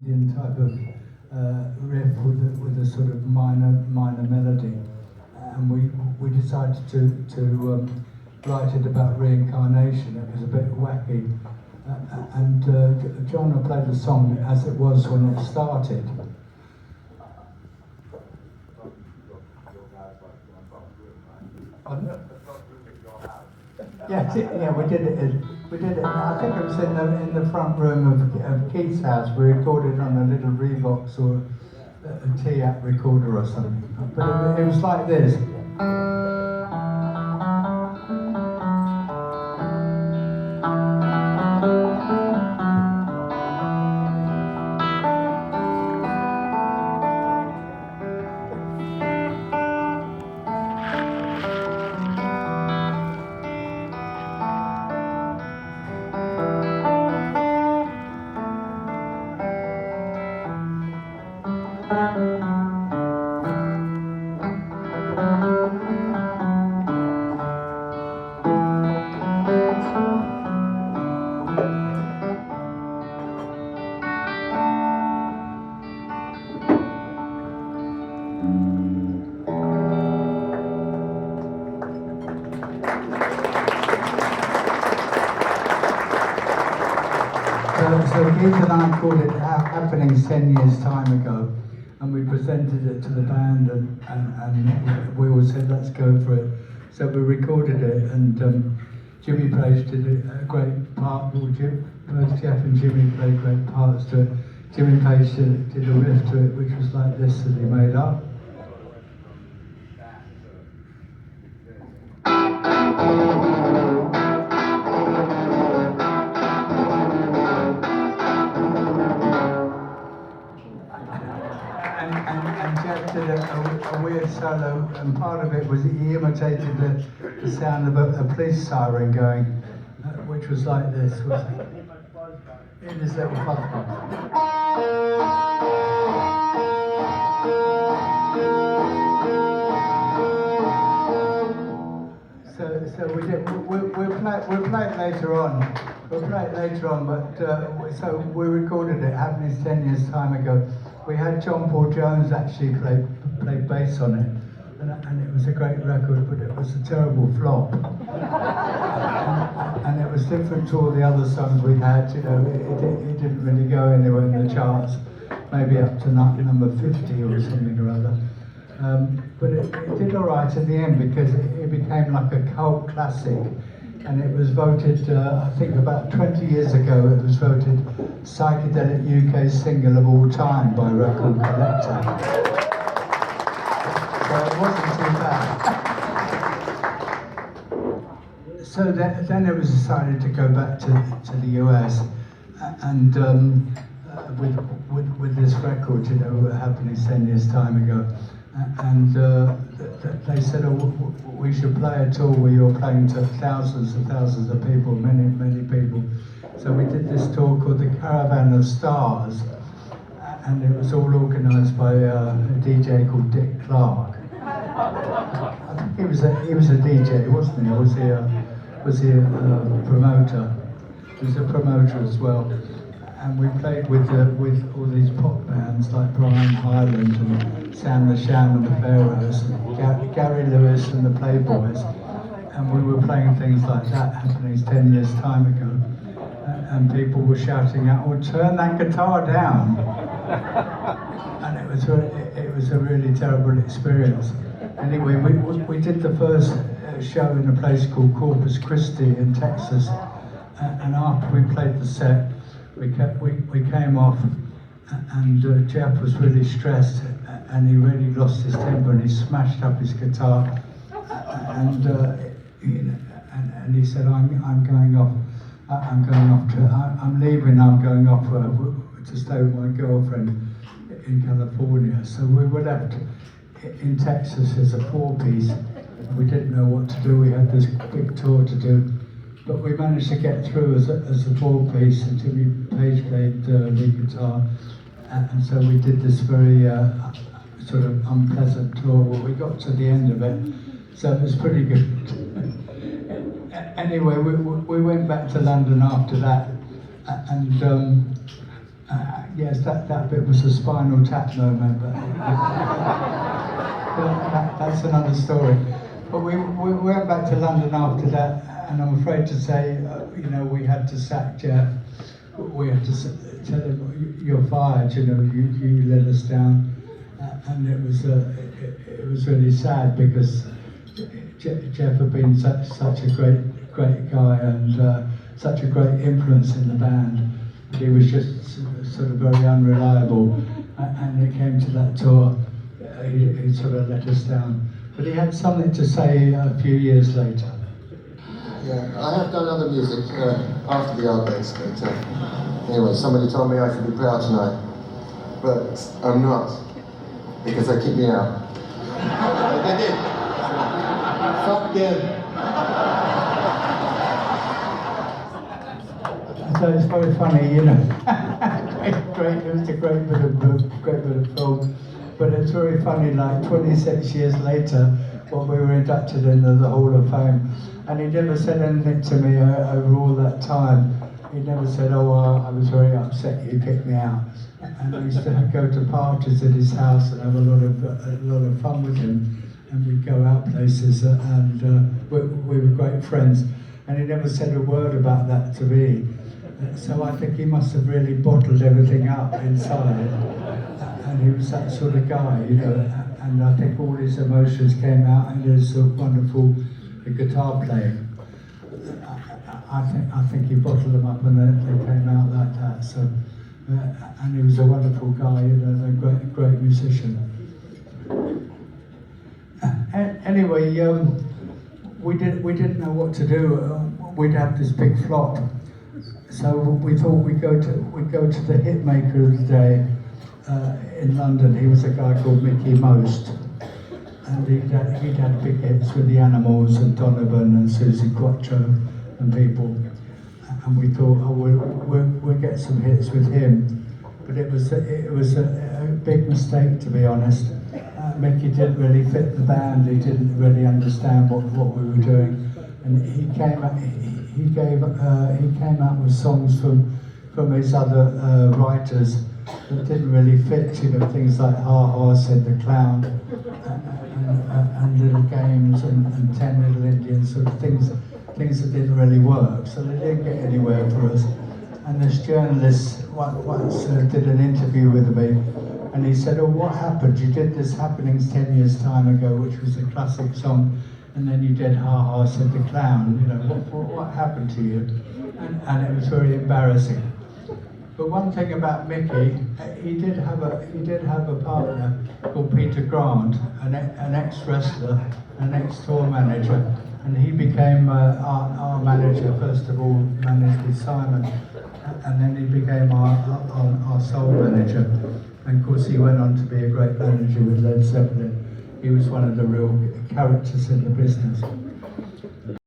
Indian type of riff with a sort of minor melody, and we decided to write it about reincarnation. It was a bit wacky, and John will play the song as it was when it started. Yeah, we did it. I think it was in the front room of Keith's house. We recorded on a little Revox or a T-app recorder or something. But it was like this. So Keith and I called it Happenings 10 years time ago, and we presented it to the band, and we all said let's go for it. So we recorded it, and Jimmy Page did a great part. Both Jeff and Jimmy played great parts to it. Jimmy Page did a riff to it, which was like this that he made up. And Jeff did a weird solo, and part of it was he imitated the sound of a police siren going, which was like this, in this little fuzz box. So we'll play it later on. We'll play it later on, but so we recorded it, Happenings 10 years time ago. We had John Paul Jones actually play bass on it, and it was a great record, but it was a terrible flop. and it was different to all the other songs we had. You know, it didn't really go anywhere in the charts, maybe up to number 50 or something or other. But it did all right in the end because it became like a cult classic. And it was voted, I think about 20 years ago, it was voted Psychedelic UK Single of All Time by Record Collector. So it wasn't too bad. So then it was decided to go back to the US, and with this record, you know, happening 10 years time ago. And they said, oh, we should play a tour where you're playing to thousands and thousands of people, many people. So we did this tour called the Caravan of Stars, and it was all organised by a DJ called Dick Clark. I think he was a DJ, wasn't he? Or was he a promoter? He was a promoter as well. And we played with all these pop bands like Brian Hyland and Sam the Sham and the Pharaohs, and Gary Lewis and the Playboys, and we were playing things like that, Happenings 10 years time ago, and people were shouting out, "Oh, turn that guitar down!" And it was a really terrible experience. Anyway, we did the first show in a place called Corpus Christi in Texas, and after we played the set, we came off, and Jeff was really stressed, and he really lost his temper, and he smashed up his guitar, and he said, I'm going off to stay with my girlfriend in California. So we were left in Texas as a four-piece. We didn't know what to do. We had this big tour to do. But we managed to get through as a four-piece, and Jimmy Page played lead guitar, and so we did this very sort of unpleasant tour. Well, we got to the end of it, so it was pretty good. Anyway, we went back to London after that, and Yes, that bit was a Spinal Tap moment, but that's another story. But we went back to London after that, and I'm afraid to say, you know, we had to sack Jeff. We had to tell him, "You're fired. You know, you let us down," and it was really sad because Jeff had been such a great guy and such a great influence in the band. But he was just sort of very unreliable, and it came to that tour, he sort of let us down. But he had something to say a few years later. Yeah, I have done other music after the Arbates, but anyway, somebody told me I should be proud tonight, but I'm not, because they kicked me out. But they did. Fuck them. So it's very funny, you know. It was a great bit of film, but it's very funny. Like 26 years later, when we were inducted into the Hall of Fame, and he never said anything to me over all that time. He never said, "Oh, I was very upset you kicked me out." And I used to go to parties at his house and have a lot of fun with him, and we'd go out places, and we were great friends. And he never said a word about that to me. So I think he must have really bottled everything up inside, and he was that sort of guy, you know. And I think all his emotions came out in his wonderful guitar playing. I think he bottled them up and they came out like that. So, and he was a wonderful guy, you know, a great musician. Anyway, we didn't know what to do. We'd have this big flop. So we thought we'd go to the hitmaker of the day in London. He was a guy called Mickey Most, and he'd had big hits with the Animals and Donovan and Susie Quattro and people. And we thought, oh, we'll get some hits with him. But it was a big mistake, to be honest. Mickey didn't really fit the band. He didn't really understand what we were doing, and he came out with songs from his other writers that didn't really fit, you know, things like "Ha Ha Said the Clown" and "Little Games" and "10 Little Indians," sort of things that didn't really work. So they didn't get anywhere for us. And this journalist once did an interview with me, and he said, "Oh, what happened? You did this Happenings 10 years time ago, which was a classic song, and then you did Ha Ha Said the Clown. You know, what happened to you?" And it was very embarrassing. But one thing about Mickey, he did have a partner called Peter Grant, an ex-wrestler, an ex-tour manager, and he became our manager. First of all, managed with Simon, and then he became our soul manager. And of course, he went on to be a great manager with Led Zeppelin. He was one of the real characters in the business.